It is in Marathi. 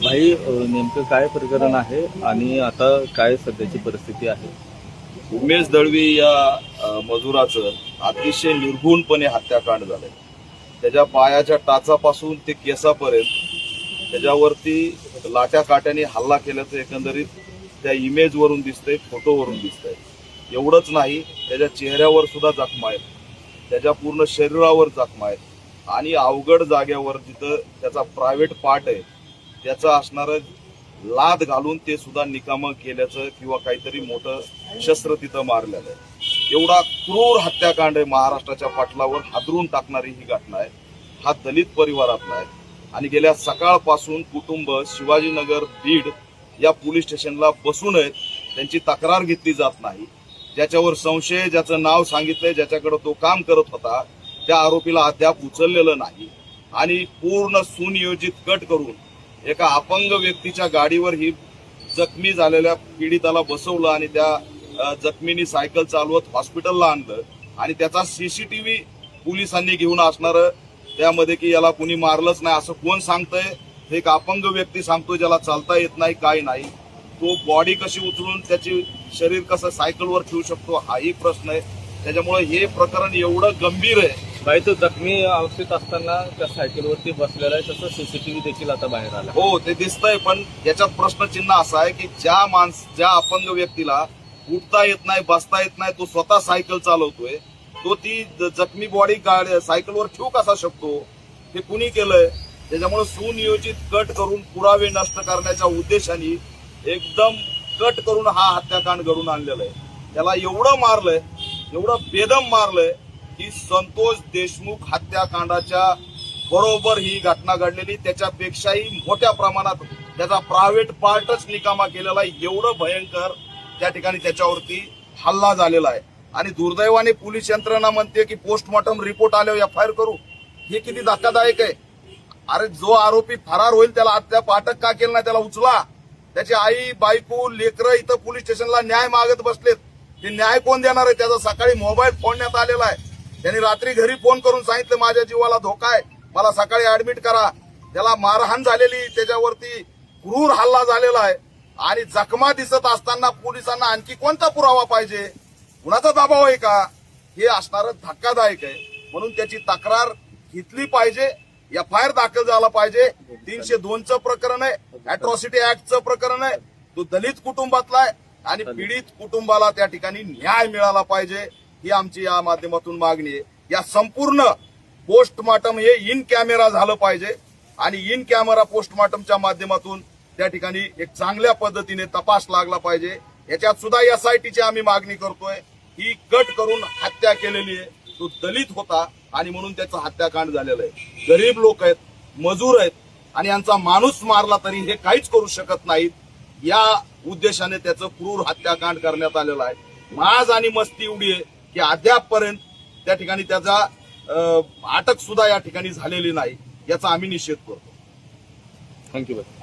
भाई नेमकं काय प्रकरण आहे आणि आता काय सध्याची परिस्थिती आहे? उमेश दळवी या मजुराचं अतिशय निर्घुणपणे हत्याकांड झालंय. त्याच्या पायाच्या टाचापासून ते केसापर्यंत त्याच्यावरती लाट्या काट्याने हल्ला केल्याचं एकंदरीत त्या इमेजवरून दिसतंय, फोटोवरून दिसतंय. एवढंच नाही, त्याच्या चेहऱ्यावर सुद्धा जखमा आहेत, त्याच्या पूर्ण शरीरावर जखमा आहेत आणि अवघड जाग्यावर जिथं त्याचा प्रायव्हेट पार्ट आहे त्याचं असणारं लाद घालून ते सुद्धा निकामं केल्याचं किंवा काहीतरी मोठं शस्त्र तिथं मारलेलं आहे. एवढा क्रूर हत्याकांड आहे. महाराष्ट्राच्या पाटलावर हादरून टाकणारी ही घटना आहे. हा दलित परिवारातला आहे आणि गेल्या सकाळपासून कुटुंब शिवाजीनगर बीड या पोलीस स्टेशनला बसून आहेत. त्यांची तक्रार घेतली जात नाही. ज्याच्यावर संशय, ज्याचं नाव सांगितलंय, ज्याच्याकडे तो काम करत होता, त्या आरोपीला अद्याप उचललेलं नाही आणि पूर्ण सुनियोजित कट करून एका अपंग व्यक्तीच्या गाडीवर ही जखमी झालेल्या पीडिताला बसवलं आणि त्या जखमीनी सायकल चालवत हॉस्पिटलला आणलं आणि त्याचा सीसीटीव्ही पोलिसांनी घेऊन असणार त्यामध्ये की याला कुणी मारलंच नाही असं कोण सांगतंय? एक अपंग व्यक्ती सांगतोय, ज्याला चालता येत नाही, काय नाही. तो बॉडी कशी उचलून त्याची शरीर कसं सायकलवर ठेवू शकतो हाही प्रश्न आहे. त्याच्यामुळे हे प्रकरण एवढं गंभीर आहे. भाई तो जखमी अवस्थेत असताना त्या सायकलवरती बसलेला आहे, तसं सीसीटीव्ही देखील आता बाहेर आला. हो, ते दिसतंय, पण याच्यात प्रश्नचिन्ह असं आहे की ज्या अपंग व्यक्तीला उठता येत नाही, बसता येत नाही, तो स्वतः सायकल चालवतोय, तो ती जखमी बॉडी सायकलवर ठेवू कसा शकतो? हे कुणी केलंय? त्याच्यामुळे सुनियोजित कट करून पुरावे नष्ट करण्याच्या उद्देशाने एकदम कट करून हा हत्याकांड घडून आणलेला आहे. त्याला एवढं मारलंय, एवढं बेदम मारलंय की संतोष देशमुख हत्याकांडाच्या बरोबर ही घटना घडलेली, त्याच्यापेक्षाही मोठ्या प्रमाणात त्याचा प्रायव्हेट पार्टच निकामा केलेला आहे. एवढं भयंकर त्या ठिकाणी त्याच्यावरती हल्ला झालेला आहे आणि दुर्दैवाने पोलीस यंत्रणा म्हणते की पोस्टमॉर्टम रिपोर्ट आल्यावर एफआयआर करू. हे किती धक्कादायक आहे. अरे, जो आरोपी फरार होईल त्याला अद्याप अटक का केलं नाही? त्याला उचला. त्याची आई, बायको, लेकरं इथं पोलीस स्टेशनला न्याय मागत बसलेत. ते न्याय कोण देणार आहे? त्याचा सकाळी मोबाईल फोडण्यात आलेला आहे. त्यांनी रात्री घरी फोन करून सांगितलं माझ्या जीवाला धोका आहे, मला सकाळी ऍडमिट करा. त्याला मारहाण झालेली, त्याच्यावरती क्रूर हल्ला झालेला आहे आणि जखमा दिसत असताना पोलिसांना आणखी कोणता पुरावा पाहिजे? कुणाचा दबाव आहे का? हे असणारं धक्कादायक आहे. म्हणून त्याची तक्रार घेतली पाहिजे, एफआयआर दाखल झाला पाहिजे. 302चं प्रकरण आहे, अॅट्रॉसिटी ऍक्टचं प्रकरण आहे. तो दलित कुटुंबातला आहे आणि पीडित कुटुंबाला त्या ठिकाणी न्याय मिळाला पाहिजे, ही आमची या माध्यमातून मागणी आहे. या संपूर्ण पोस्टमॉर्टम हे इन कॅमेरा झालं पाहिजे आणि इन कॅमेरा पोस्टमॉर्टमच्या माध्यमातून त्या ठिकाणी एक चांगल्या पद्धतीने तपास लागला पाहिजे. याच्यात सुद्धा एसआयटीची आम्ही मागणी करतोय. ही कट करून हत्या केलेली आहे. तो दलित होता आणि म्हणून त्याचं हत्याकांड झालेलं आहे. गरीब लोक आहेत, मजूर आहेत आणि यांचा माणूस मारला तरी हे काहीच करू शकत नाहीत. या उद्देशाने त्याचं क्रूर हत्याकांड करण्यात आलेलं आहे. माज आणि मस्ती एवढी आहे की अद्यापपर्यंत त्या ठिकाणी त्याचा अटक सुद्धा या ठिकाणी झालेली नाही. याचा आम्ही निषेध करतो. थँक्यू भाई.